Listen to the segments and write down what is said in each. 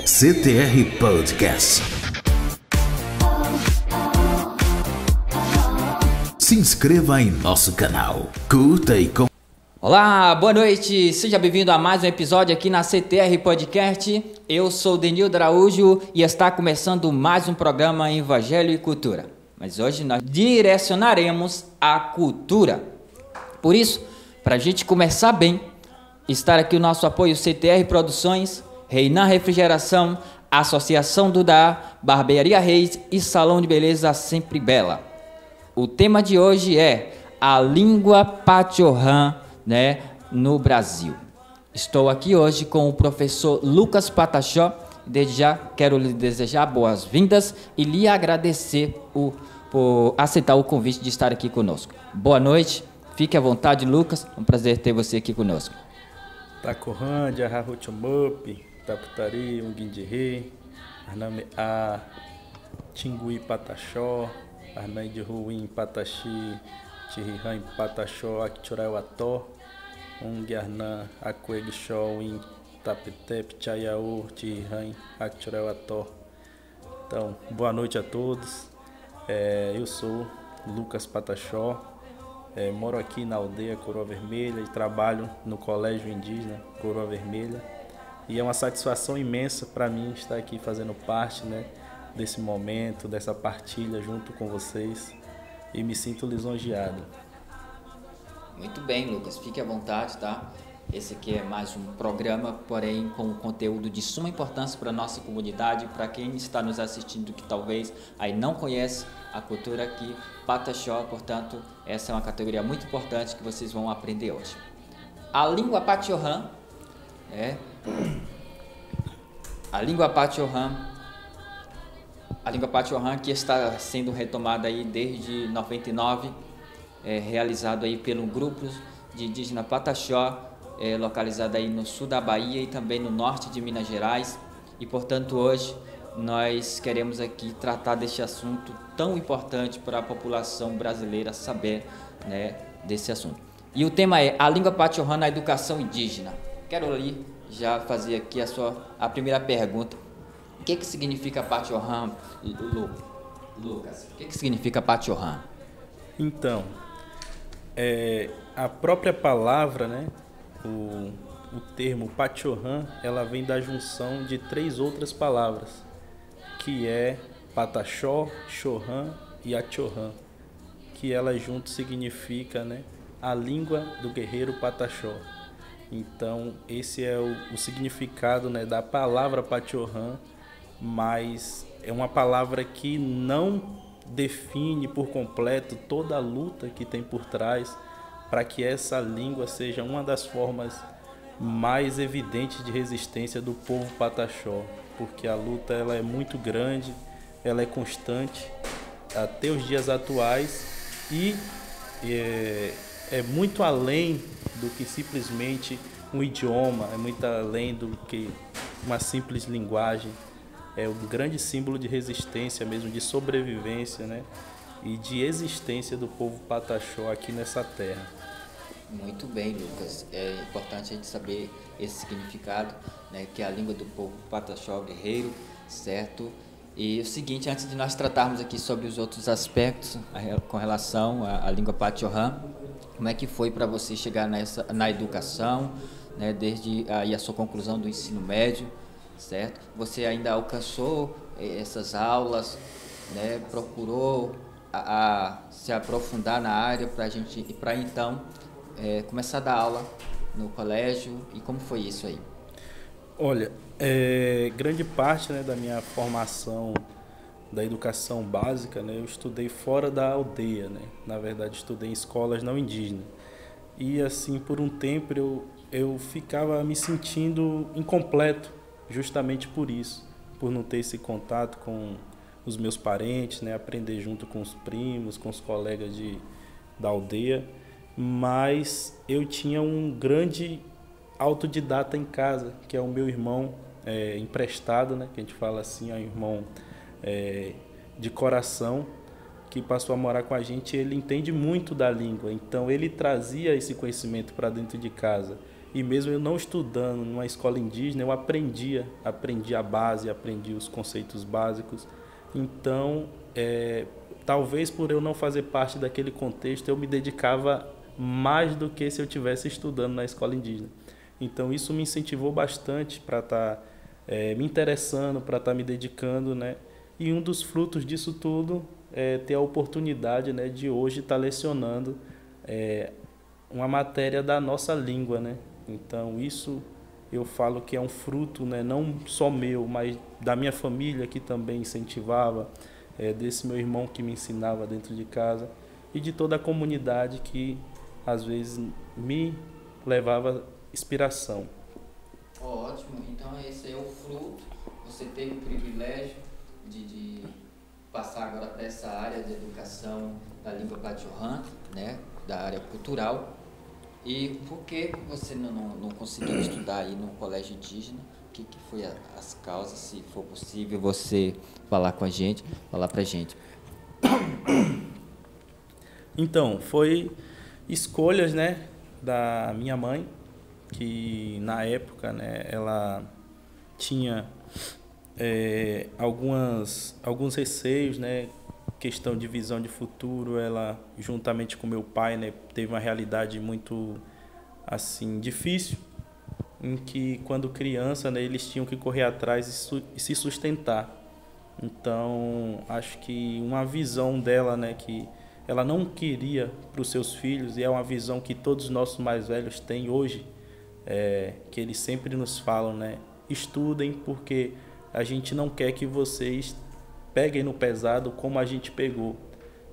CTR Podcast. Se inscreva em nosso canal, curta e compartilhe. Olá, boa noite, seja bem-vindo a mais um episódio aqui na CTR Podcast. Eu sou Denildo Araújo e está começando mais um programa Evangelho e Cultura. Mas hoje nós direcionaremos a cultura. Por isso, para a gente começar bem, estar aqui o nosso apoio CTR Produções, Reinan Refrigeração, Associação Dudá, Barbearia Reis e Salão de Beleza Sempre Bela. O tema de hoje é a língua Pachorrã, no Brasil. Estou aqui hoje com o professor Lucas Patachó. Desde já quero lhe desejar boas-vindas e lhe agradecer por aceitar o convite de estar aqui conosco. Boa noite, fique à vontade, Lucas, é um prazer ter você aqui conosco. Tacorrã, Jarrahuchamup, Taputari, Unguindiri, Arname A, Tingui Patachó, Arnai de Ruim Pataxi, Tirihan Patachó, Acturauató, Unguiarnã, Akuegixó, Win Tapetep, Chayaú, Tirihan, Acturauató. Então, boa noite a todos. Eu sou Lucas Patachó, moro aqui na aldeia Coroa Vermelha e trabalho no Colégio Indígena Coroa Vermelha. E é uma satisfação imensa para mim estar aqui fazendo parte, desse momento, dessa partilha junto com vocês. E me sinto lisonjeado. Muito bem, Lucas, fique à vontade, tá? Esse aqui é mais um programa, porém com conteúdo de suma importância para a nossa comunidade, para quem está nos assistindo que talvez aí não conhece a cultura aqui, Pataxó, portanto, essa é uma categoria muito importante que vocês vão aprender hoje. A língua Pachorrã, a língua Pachorrã que está sendo retomada aí desde 99, realizado aí pelo grupo de indígena Pataxó, localizado aí no sul da Bahia e também no norte de Minas Gerais. E, portanto, hoje nós queremos aqui tratar deste assunto tão importante para a população brasileira saber, desse assunto. E o tema é a língua Pachorrã na educação indígena. Quero ali já fazer aqui a primeira pergunta. O que significa Pachorrã, Lucas? O que significa Pachorrã? Então, a própria palavra, o termo Pachorrã, ela vem da junção de três outras palavras, que é Pataxó, Chorrã e Achorrã, que elas juntas significa, a língua do guerreiro Pataxó. Então, esse é o significado, da palavra Pachorrã, mas é uma palavra que não define por completo toda a luta que tem por trás para que essa língua seja uma das formas mais evidentes de resistência do povo Pataxó, porque a luta ela é muito grande, ela é constante até os dias atuais e é muito além do que simplesmente um idioma, é muito além do que uma simples linguagem. É um grande símbolo de resistência mesmo, de sobrevivência, e de existência do povo Pataxó aqui nessa terra. Muito bem, Lucas. É importante a gente saber esse significado, que é a língua do povo Pataxó guerreiro, certo? E o seguinte, antes de nós tratarmos aqui sobre os outros aspectos com relação à língua Pachorrã, como é que foi para você chegar na educação, desde aí a sua conclusão do ensino médio, certo? Você ainda alcançou essas aulas, procurou se aprofundar na área para então começar a dar aula no colégio, e como foi isso aí? Olha, grande parte da minha formação da educação básica, eu estudei fora da aldeia, na verdade estudei em escolas não indígenas, e assim por um tempo eu ficava me sentindo incompleto, justamente por isso, por não ter esse contato com os meus parentes, aprender junto com os primos, com os colegas da aldeia, mas eu tinha um grande autodidata em casa, que é o meu irmão emprestado, que a gente fala assim, é um irmão de coração, que passou a morar com a gente. Ele entende muito da língua, então ele trazia esse conhecimento para dentro de casa. E mesmo eu não estudando numa escola indígena, eu aprendi a base, aprendi os conceitos básicos. Então, talvez por eu não fazer parte daquele contexto, eu me dedicava mais do que se eu estivesse estudando na escola indígena. Então, isso me incentivou bastante para estar me interessando, para estar me dedicando, né? E um dos frutos disso tudo é ter a oportunidade, né, de hoje estar lecionando uma matéria da nossa língua, né? Então, isso eu falo que é um fruto, né, não só meu, mas da minha família, que também incentivava, desse meu irmão que me ensinava dentro de casa, e de toda a comunidade que, às vezes, me levava inspiração. Ótimo, então esse é o fruto. Você teve o privilégio de passar agora para essa área de educação da língua Pachorrã, né, da área cultural. E por que você não conseguiu estudar aí no colégio indígena? O que foi as causas, se for possível você falar com a gente, falar pra gente. Então, foi escolhas, né, da minha mãe, que na época, né, ela tinha alguns receios, né, questão de visão de futuro. Ela, juntamente com meu pai, né, teve uma realidade muito assim difícil, em que quando criança, né, eles tinham que correr atrás e se sustentar. Então, acho que uma visão dela, né, que ela não queria para os seus filhos, e é uma visão que todos os nossos mais velhos têm hoje, que eles sempre nos falam, né, estudem, porque a gente não quer que vocês peguem no pesado como a gente pegou.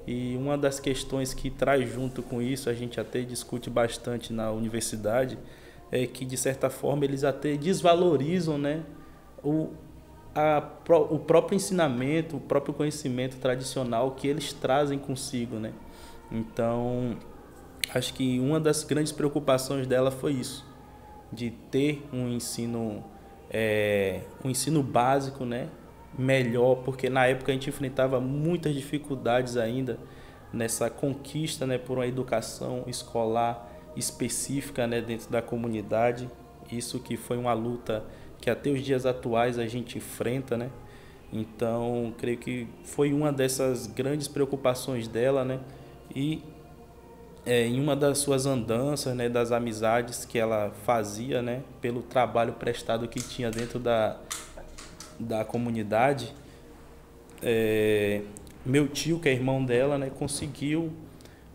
E uma das questões que traz junto com isso, a gente até discute bastante na universidade, é que, de certa forma, eles até desvalorizam, né, o próprio ensinamento, o próprio conhecimento tradicional que eles trazem consigo, né? Então, acho que uma das grandes preocupações dela foi isso, de ter um ensino básico, né, melhor, porque na época a gente enfrentava muitas dificuldades ainda nessa conquista, né, por uma educação escolar específica, né, dentro da comunidade. Isso que foi uma luta que até os dias atuais a gente enfrenta, né? Então, creio que foi uma dessas grandes preocupações dela, né? E em uma das suas andanças, né, das amizades que ela fazia, né, pelo trabalho prestado que tinha dentro da comunidade, meu tio, que é irmão dela, né, conseguiu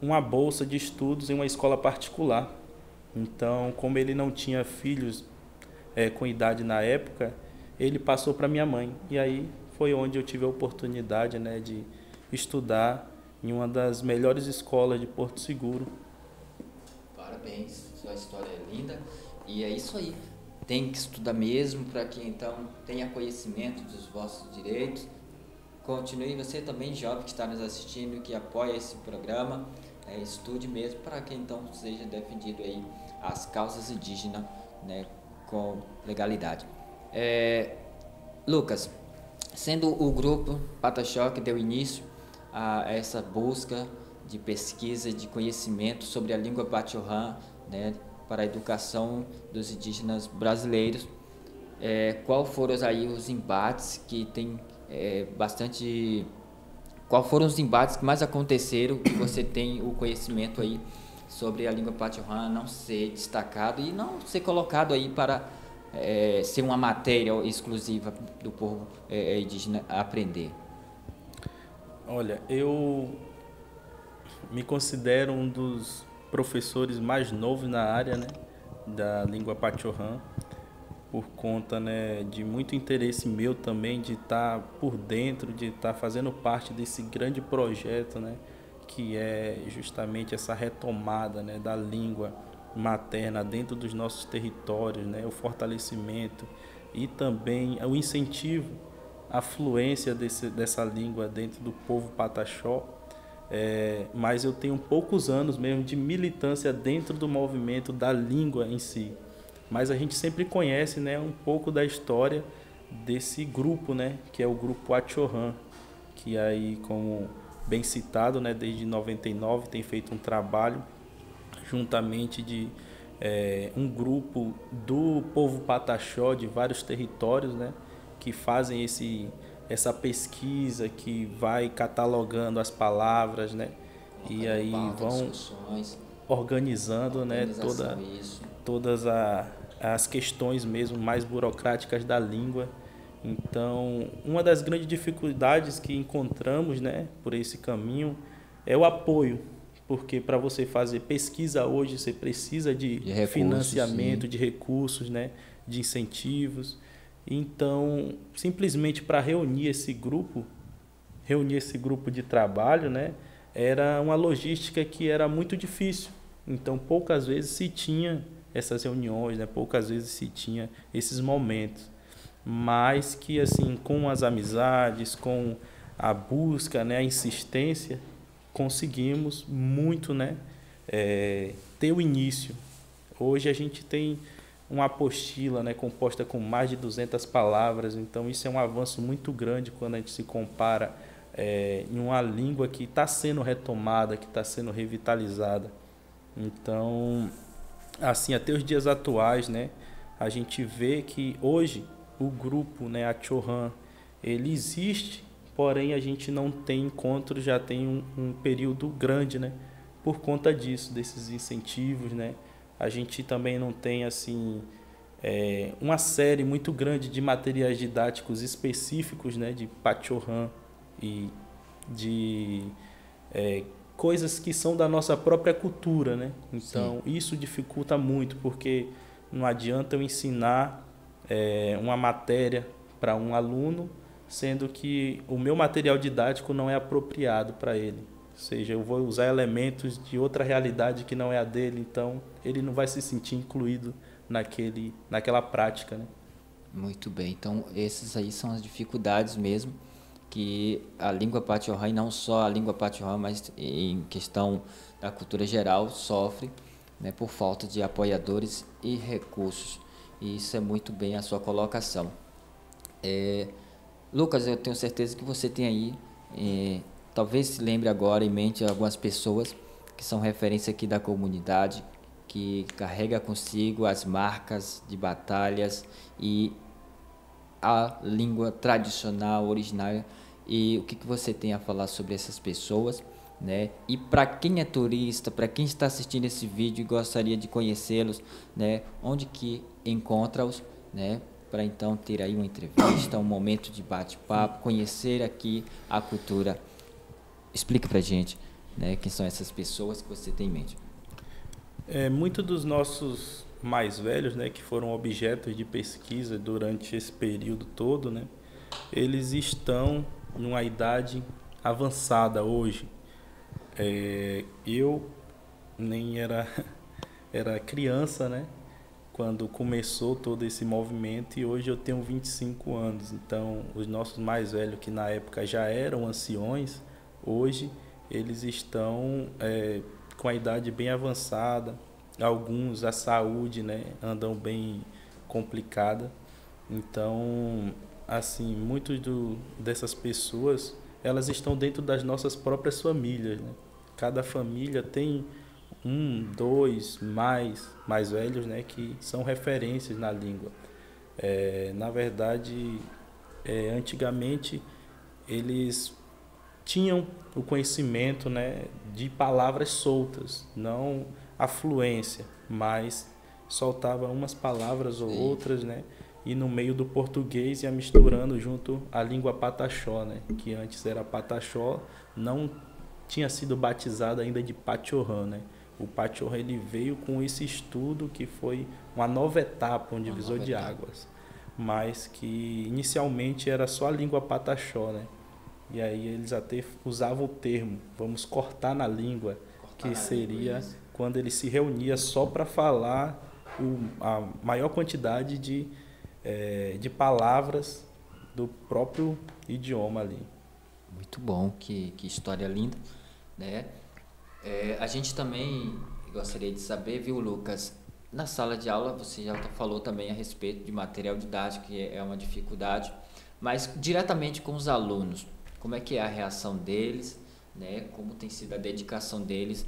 uma bolsa de estudos em uma escola particular. Então, como ele não tinha filhos com idade na época, ele passou para minha mãe. E aí foi onde eu tive a oportunidade, né, de estudar em uma das melhores escolas de Porto Seguro. Parabéns, sua história é linda. E é isso aí. Tem que estudar mesmo para que então tenha conhecimento dos vossos direitos. Continue, você também, jovem que está nos assistindo, que apoia esse programa, estude mesmo para que então seja defendido aí as causas indígenas, né, com legalidade. Lucas, sendo o grupo Pataxó que deu início a essa busca de pesquisa, de conhecimento sobre a língua Pachorrã, né, para a educação dos indígenas brasileiros, qual foram aí os embates que tem bastante... Qual foram os embates que mais aconteceram, que você tem o conhecimento aí sobre a língua Pachorrã não ser destacado e não ser colocado aí para ser uma matéria exclusiva do povo indígena aprender? Olha, eu me considero um dos professores mais novos na área, né, da língua Pachorrã, por conta, né, de muito interesse meu também de estar por dentro, de estar fazendo parte desse grande projeto, né, que é justamente essa retomada, né, da língua materna dentro dos nossos territórios, né, o fortalecimento e também o incentivo à fluência dessa língua dentro do povo Pataxó. Mas eu tenho poucos anos mesmo de militância dentro do movimento da língua em si. Mas a gente sempre conhece, né, um pouco da história desse grupo, né, que é o grupo Pachorrã, que aí, como bem citado, né, desde 99 tem feito um trabalho juntamente de um grupo do povo Pataxó de vários territórios, né, que fazem essa pesquisa, que vai catalogando as palavras, né, e aí vão organizando, né, todas as questões mesmo mais burocráticas da língua. Então, uma das grandes dificuldades que encontramos, né, por esse caminho é o apoio, porque para você fazer pesquisa hoje você precisa de recursos, financiamento, sim, de recursos, né, de incentivos. Então, simplesmente para reunir esse grupo de trabalho, né, era uma logística que era muito difícil. Então, poucas vezes se tinha essas reuniões, né, poucas vezes se tinha esses momentos. Mas que, assim, com as amizades, com a busca, né, a insistência, conseguimos muito, né, ter o início. Hoje a gente tem uma apostila, né, composta com mais de 200 palavras, então isso é um avanço muito grande quando a gente se compara em uma língua que está sendo retomada, que está sendo revitalizada. Então, assim, até os dias atuais, né, a gente vê que hoje o grupo, né, a Chohan, ele existe, porém a gente não tem encontro, já tem um período grande, né, por conta disso, desses incentivos, né. A gente também não tem, assim, uma série muito grande de materiais didáticos específicos, né, de Pachorrã e de coisas que são da nossa própria cultura, né. Então, sim, isso dificulta muito, porque não adianta eu ensinar uma matéria para um aluno, sendo que o meu material didático não é apropriado para ele. Ou seja, eu vou usar elementos de outra realidade que não é a dele, então ele não vai se sentir incluído naquela prática, né? Muito bem, então essas aí são as dificuldades mesmo que a língua Pachorrã, e não só a língua Pachorrã, mas em questão da cultura geral, sofre, né, por falta de apoiadores e recursos. E isso é muito bem a sua colocação. Lucas, eu tenho certeza que você tem aí, talvez se lembre agora em mente algumas pessoas que são referência aqui da comunidade, que carrega consigo as marcas de batalhas e a língua tradicional, originária. E o que você tem a falar sobre essas pessoas, né? E para quem é turista, para quem está assistindo esse vídeo e gostaria de conhecê-los, né? Onde que encontra-os, né? Para então ter aí uma entrevista, um momento de bate-papo, conhecer aqui a cultura. Explica para a gente, né? Quem são essas pessoas que você tem em mente. Muitos dos nossos mais velhos, né, que foram objetos de pesquisa durante esse período todo, né, eles estão numa idade avançada hoje. Eu nem era criança, né, quando começou todo esse movimento, e hoje eu tenho 25 anos. Então, os nossos mais velhos, que na época já eram anciões, hoje eles estão com a idade bem avançada. Alguns, a saúde, né, andam bem complicada. Então, assim, muitos dessas pessoas, elas estão dentro das nossas próprias famílias, né? Cada família tem um, dois, mais velhos, né, que são referências na língua. Na verdade, antigamente, eles tinham o conhecimento, né, de palavras soltas, não a fluência, mas soltava umas palavras ou outras, né, e no meio do português ia misturando junto a língua Pataxó, né, que antes era Pataxó, não tinha sido batizada ainda de Pachorrã, né. O Pachorrã, ele veio com esse estudo que foi uma nova etapa, um divisor de águas, mas que inicialmente era só a língua Pataxó, né. E aí eles até usavam o termo, vamos cortar na língua, que seria quando ele se reunia só para falar a maior quantidade de palavras do próprio idioma ali. Muito bom, que história linda, né? A gente também gostaria de saber, viu, Lucas, na sala de aula você já falou também a respeito de material didático, que é uma dificuldade, mas diretamente com os alunos, como é que é a reação deles, né? Como tem sido a dedicação deles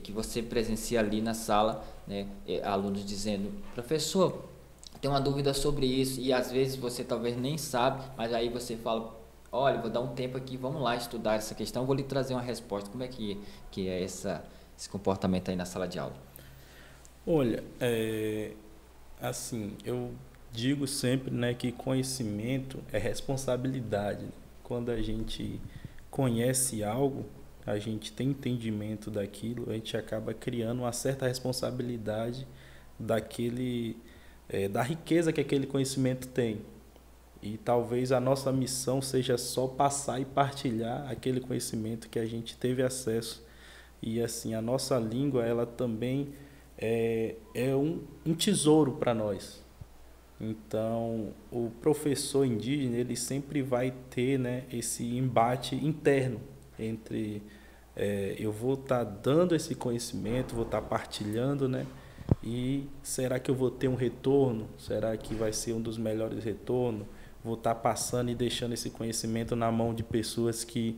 que você presencia ali na sala, né, alunos dizendo, professor, tem uma dúvida sobre isso, e às vezes você talvez nem sabe, mas aí você fala, olha, vou dar um tempo aqui, vamos lá estudar essa questão, vou lhe trazer uma resposta. Como é que é esse comportamento aí na sala de aula? Olha, assim, eu digo sempre, né, que conhecimento é responsabilidade. Quando a gente conhece algo, a gente tem entendimento daquilo, a gente acaba criando uma certa responsabilidade da riqueza que aquele conhecimento tem. E talvez a nossa missão seja só passar e partilhar aquele conhecimento que a gente teve acesso. E assim, a nossa língua, ela também é um tesouro para nós. Então, o professor indígena, ele sempre vai ter, né, esse embate interno entre eu vou estar dando esse conhecimento, vou estar partilhando, né? E será que eu vou ter um retorno? Será que vai ser um dos melhores retornos? Vou estar passando e deixando esse conhecimento na mão de pessoas que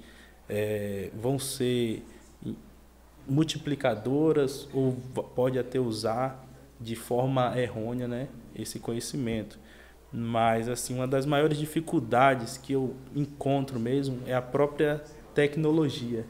vão ser multiplicadoras ou pode até usar de forma errônea, né, esse conhecimento. Mas assim, uma das maiores dificuldades que eu encontro mesmo é a própria tecnologia,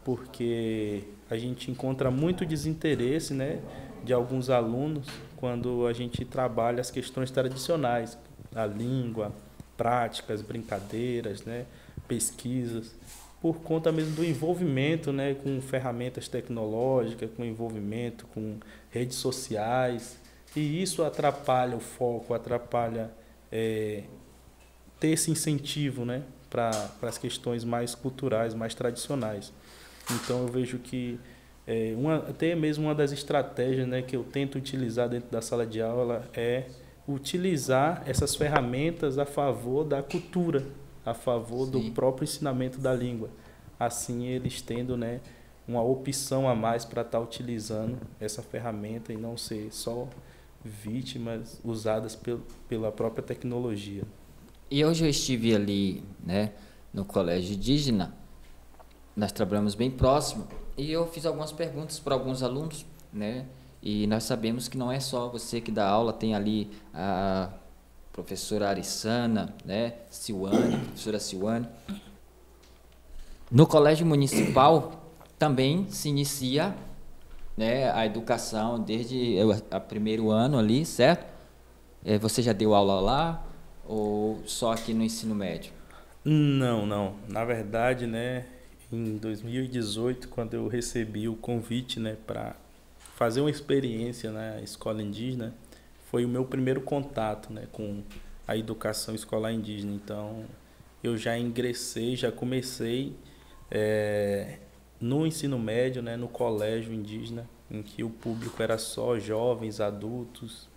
porque a gente encontra muito desinteresse, né, de alguns alunos quando a gente trabalha as questões tradicionais, a língua, práticas, brincadeiras, né, pesquisas, por conta mesmo do envolvimento, né, com ferramentas tecnológicas, com envolvimento com redes sociais, e isso atrapalha o foco, atrapalha ter esse incentivo, né, para as questões mais culturais, mais tradicionais. Então eu vejo que até mesmo uma das estratégias, né, que eu tento utilizar dentro da sala de aula é utilizar essas ferramentas a favor da cultura, a favor do próprio ensinamento da língua. Assim, eles tendo, né, uma opção a mais para estar utilizando essa ferramenta e não ser só vítimas usadas pela própria tecnologia. E hoje eu estive ali, né, no colégio indígena, nós trabalhamos bem próximo, e eu fiz algumas perguntas para alguns alunos, né, e nós sabemos que não é só você que dá aula, tem ali a professora Arissana, né, professora Silwane. No colégio municipal também se inicia, né, a educação desde o primeiro ano ali, certo? Você já deu aula lá ou só aqui no ensino médio? Não. Na verdade, né, em 2018, quando eu recebi o convite, né, para fazer uma experiência na escola indígena, foi o meu primeiro contato, né, com a educação escolar indígena. Então, eu já ingressei, já comecei no ensino médio, né, no colégio indígena, em que o público era só jovens, adultos,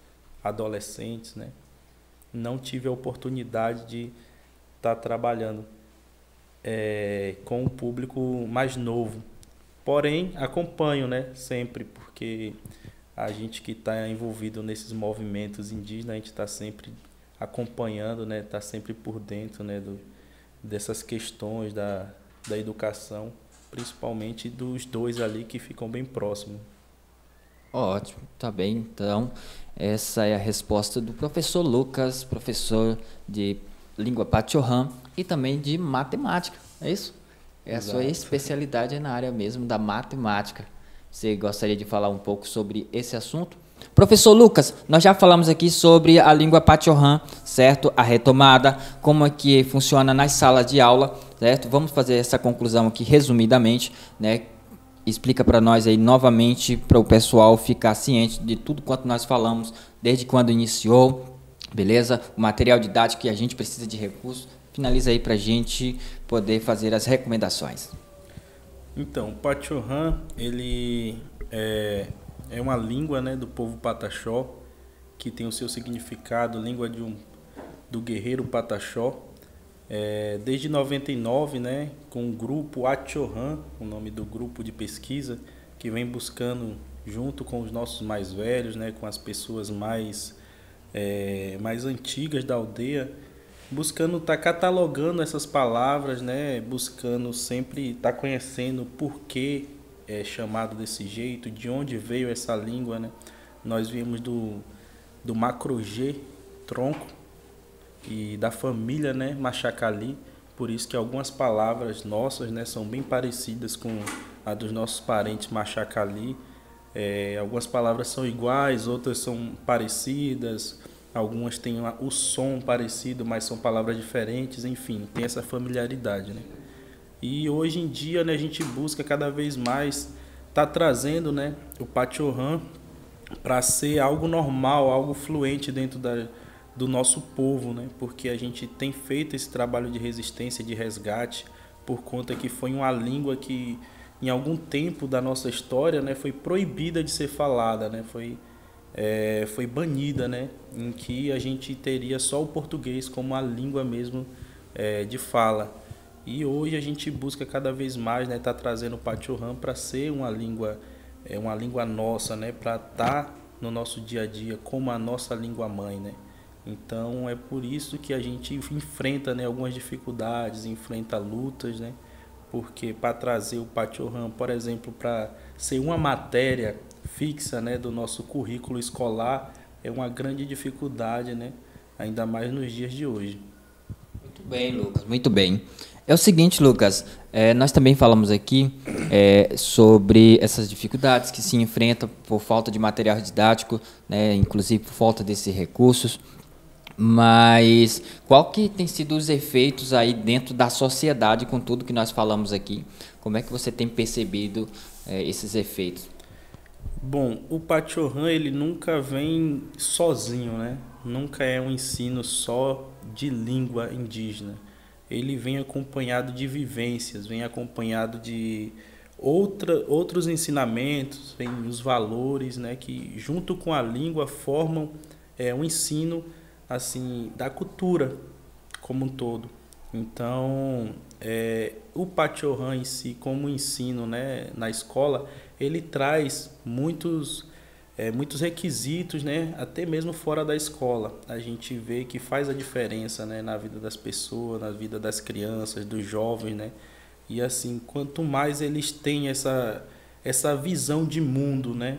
adolescentes, né. Não tive a oportunidade de estar trabalhando com o público mais novo. Porém, acompanho, né, sempre, porque a gente que está envolvido nesses movimentos indígenas, a gente está sempre acompanhando, né, está sempre por dentro, né, dessas questões da educação, principalmente dos dois ali que ficam bem próximos. Ótimo, tá bem. Então, essa é a resposta do professor Lucas, professor de língua Pachorrã e também de matemática, é isso? A sua especialidade é na área mesmo da matemática. Você gostaria de falar um pouco sobre esse assunto? Professor Lucas, nós já falamos aqui sobre a língua Pachorrã, certo? A retomada, como é que funciona nas salas de aula, certo? Vamos fazer essa conclusão aqui resumidamente, né? Explica para nós aí novamente, para o pessoal ficar ciente de tudo quanto nós falamos, desde quando iniciou, beleza? O material didático que a gente precisa de recursos. Finaliza aí para a gente poder fazer as recomendações. Então, o Pachorrã, ele é uma língua, né, do povo Pataxó, que tem o seu significado, língua do guerreiro Pataxó. Desde 99, né, com o grupo Achorrã, o nome do grupo de pesquisa, que vem buscando, junto com os nossos mais velhos, né, com as pessoas mais antigas da aldeia, buscando estar catalogando essas palavras, né, buscando sempre estar conhecendo por que é chamado desse jeito, de onde veio essa língua, né? Nós viemos do Macro-G, tronco, e da família, né, Machacali, por isso que algumas palavras nossas, né, são bem parecidas com a dos nossos parentes Machacali. Algumas palavras são iguais, outras são parecidas, algumas têm o som parecido, mas são palavras diferentes, enfim, tem essa familiaridade, né? E hoje em dia, né, a gente busca cada vez mais tá trazendo, né, o Pachorrã para ser algo normal, algo fluente dentro do nosso povo, né? Porque a gente tem feito esse trabalho de resistência, de resgate, por conta que foi uma língua que em algum tempo da nossa história, né, foi proibida de ser falada, né? Foi banida, né? Em que a gente teria só o português como a língua mesmo de fala. E hoje a gente busca cada vez mais, né, tá trazendo o Pachorrã para ser uma língua nossa, né, para estar no nosso dia a dia como a nossa língua mãe, né? Então é por isso que a gente enfrenta, né, algumas dificuldades, enfrenta lutas, né? Porque para trazer o Pachorrã, por exemplo, para ser uma matéria fixa, né, do nosso currículo escolar, é uma grande dificuldade, né? Ainda mais nos dias de hoje. Muito bem, Lucas, muito bem. É o seguinte, Lucas, nós também falamos aqui sobre essas dificuldades que se enfrentam por falta de material didático, né, inclusive por falta desses recursos, mas qual que tem sido os efeitos aí dentro da sociedade com tudo que nós falamos aqui? Como é que você tem percebido esses efeitos? Bom, o Pachorrã, ele nunca vem sozinho, né? Nunca é um ensino só de língua indígena. Ele vem acompanhado de vivências, vem acompanhado de outros ensinamentos, vem os valores, né, que junto com a língua formam um ensino assim da cultura como um todo. Então, o Pachorrã em si, como ensino, né, na escola, ele traz muitos requisitos, né, até mesmo fora da escola. A gente vê que faz a diferença, né, na vida das pessoas, na vida das crianças, dos jovens, né? E assim, quanto mais eles têm essa visão de mundo, né,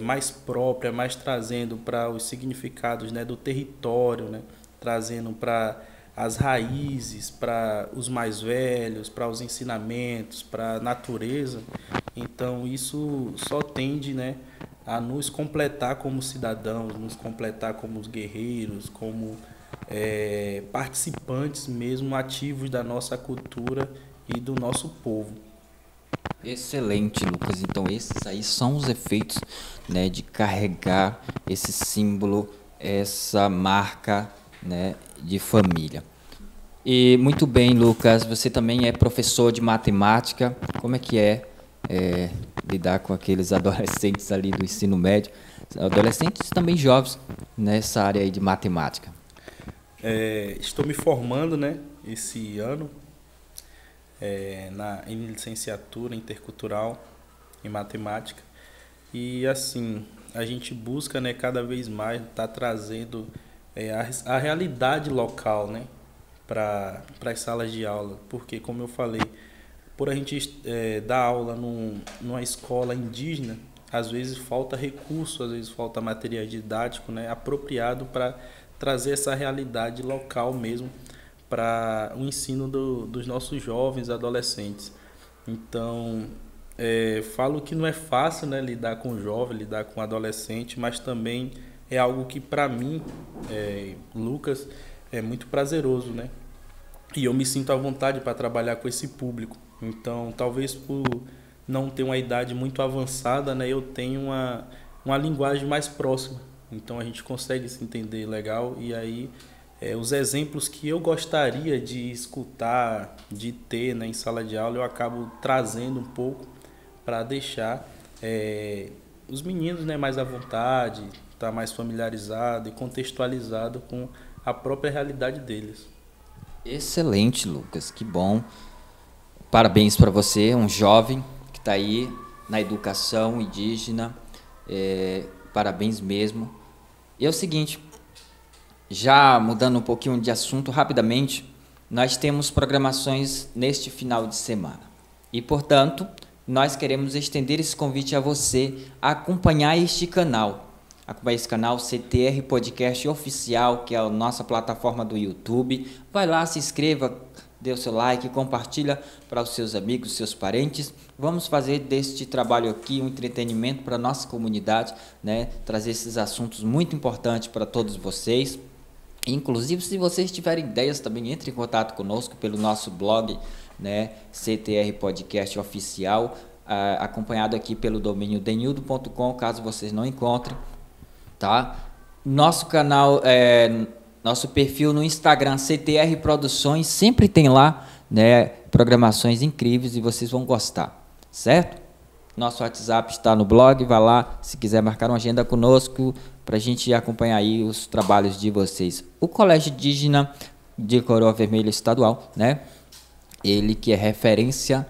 mais própria, mais trazendo para os significados, né, do território, né, trazendo para as raízes, para os mais velhos, para os ensinamentos, para a natureza. Então isso só tende, né, a nos completar como cidadãos, nos completar como guerreiros, como participantes mesmo ativos da nossa cultura e do nosso povo. Excelente, Lucas. Então esses aí são os efeitos, né, de carregar esse símbolo, essa marca, né, de família. E muito bem, Lucas, você também é professor de matemática. Como é que lidar com aqueles adolescentes ali do ensino médio, adolescentes também jovens nessa área aí de matemática? Estou me formando, né, esse ano em licenciatura intercultural em matemática, e assim a gente busca, né, cada vez mais estar trazendo a realidade local, né, para as salas de aula, porque como eu falei, por a gente dar aula numa escola indígena, às vezes falta recurso, às vezes falta material didático, né, apropriado para trazer essa realidade local mesmo para o ensino dos nossos jovens, adolescentes. Então, falo que não é fácil, né, lidar com o jovem, lidar com o adolescente, mas também é algo que para mim, Lucas, é muito prazeroso, né? E eu me sinto à vontade para trabalhar com esse público. Então, talvez por não ter uma idade muito avançada, né, eu tenho uma linguagem mais próxima. Então, a gente consegue se entender legal. E aí, os exemplos que eu gostaria de escutar, de ter, né, em sala de aula, eu acabo trazendo um pouco para deixar os meninos, né, mais à vontade, estar mais familiarizado e contextualizado com a própria realidade deles. Excelente, Lucas, que bom. Parabéns para você, um jovem que está aí na educação indígena. Parabéns mesmo. E é o seguinte, já mudando um pouquinho de assunto rapidamente, nós temos programações neste final de semana. E, portanto, nós queremos estender esse convite a você a acompanhar este canal. Acompanhe esse canal CTR Podcast Oficial, que é a nossa plataforma do YouTube. Vai lá, se inscreva, dê o seu like, compartilha para os seus amigos, seus parentes. Vamos fazer deste trabalho aqui um entretenimento para a nossa comunidade, né? Trazer esses assuntos muito importantes para todos vocês. Inclusive, se vocês tiverem ideias também, entre em contato conosco pelo nosso blog, né? CTR Podcast Oficial, acompanhado aqui pelo domínio denildo.com, caso vocês não encontrem, tá? Nosso canal, nosso perfil no Instagram, CTR Produções, sempre tem lá, né, programações incríveis e vocês vão gostar, certo? Nosso WhatsApp está no blog, vai lá, se quiser marcar uma agenda conosco, para a gente acompanhar aí os trabalhos de vocês. O Colégio Indígena de Coroa Vermelha Estadual, né? Ele que é referência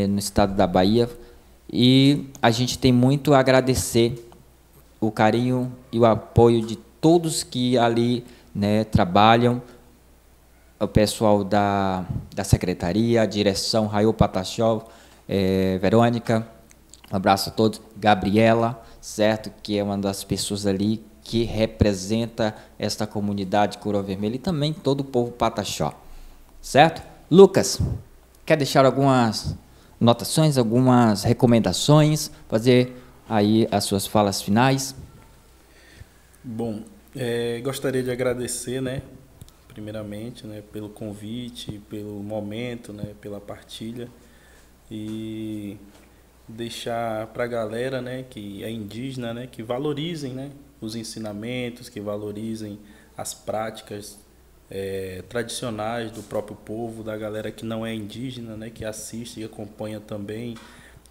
no estado da Bahia, e a gente tem muito a agradecer o carinho e o apoio de todos que ali, né, trabalham, o pessoal da secretaria, a direção, Raio Pataxó, Verônica, um abraço a todos, Gabriela, certo, que é uma das pessoas ali que representa esta comunidade Coroa Vermelha e também todo o povo Pataxó, certo? Lucas, quer deixar algumas anotações, algumas recomendações, fazer aí as suas falas finais? Bom, gostaria de agradecer, né, primeiramente, né, pelo convite, pelo momento, né, pela partilha, e deixar para a galera, né, que é indígena, né, que valorizem, né, os ensinamentos, que valorizem as práticas tradicionais do próprio povo, da galera que não é indígena, né, que assiste e acompanha também,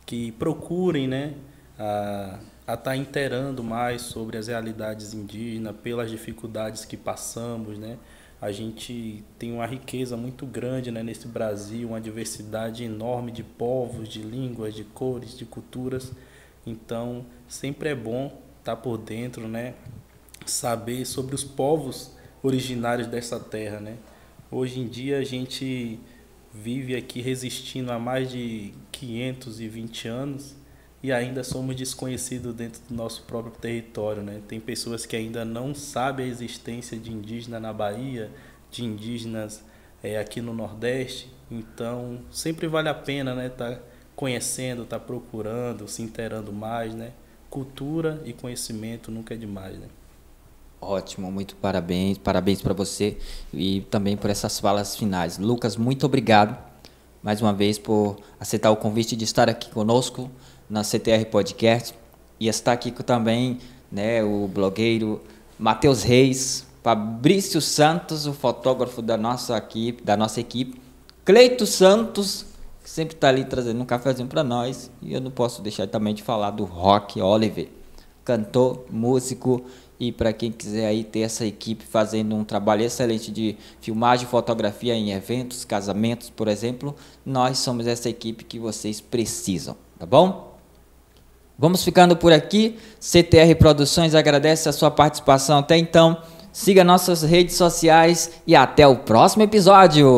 que procurem, né, a estar inteirando mais sobre as realidades indígenas, pelas dificuldades que passamos, né. A gente tem uma riqueza muito grande, né, nesse Brasil, uma diversidade enorme de povos, de línguas, de cores, de culturas. Então, sempre é bom estar por dentro, né, saber sobre os povos originários dessa terra, né. Hoje em dia a gente vive aqui resistindo há mais de 520 anos e ainda somos desconhecidos dentro do nosso próprio território, né. Tem pessoas que ainda não sabem a existência de indígena na Bahia, de indígenas aqui no Nordeste. Então, sempre vale a pena, né, tá conhecendo, tá procurando, se inteirando mais, né. Cultura e conhecimento nunca é demais, né. Ótimo, muito parabéns para você e também por essas falas finais. Lucas, muito obrigado mais uma vez por aceitar o convite de estar aqui conosco na CTR Podcast, e está aqui também, né, o blogueiro Matheus Reis, Fabrício Santos, o fotógrafo da nossa equipe, Cleito Santos, que sempre está ali trazendo um cafezinho para nós, e eu não posso deixar também de falar do Rock Oliver, cantor, músico, e para quem quiser aí ter essa equipe fazendo um trabalho excelente de filmagem e fotografia em eventos, casamentos, por exemplo, nós somos essa equipe que vocês precisam, tá bom? Vamos ficando por aqui. CTR Produções agradece a sua participação até então. Siga nossas redes sociais e até o próximo episódio.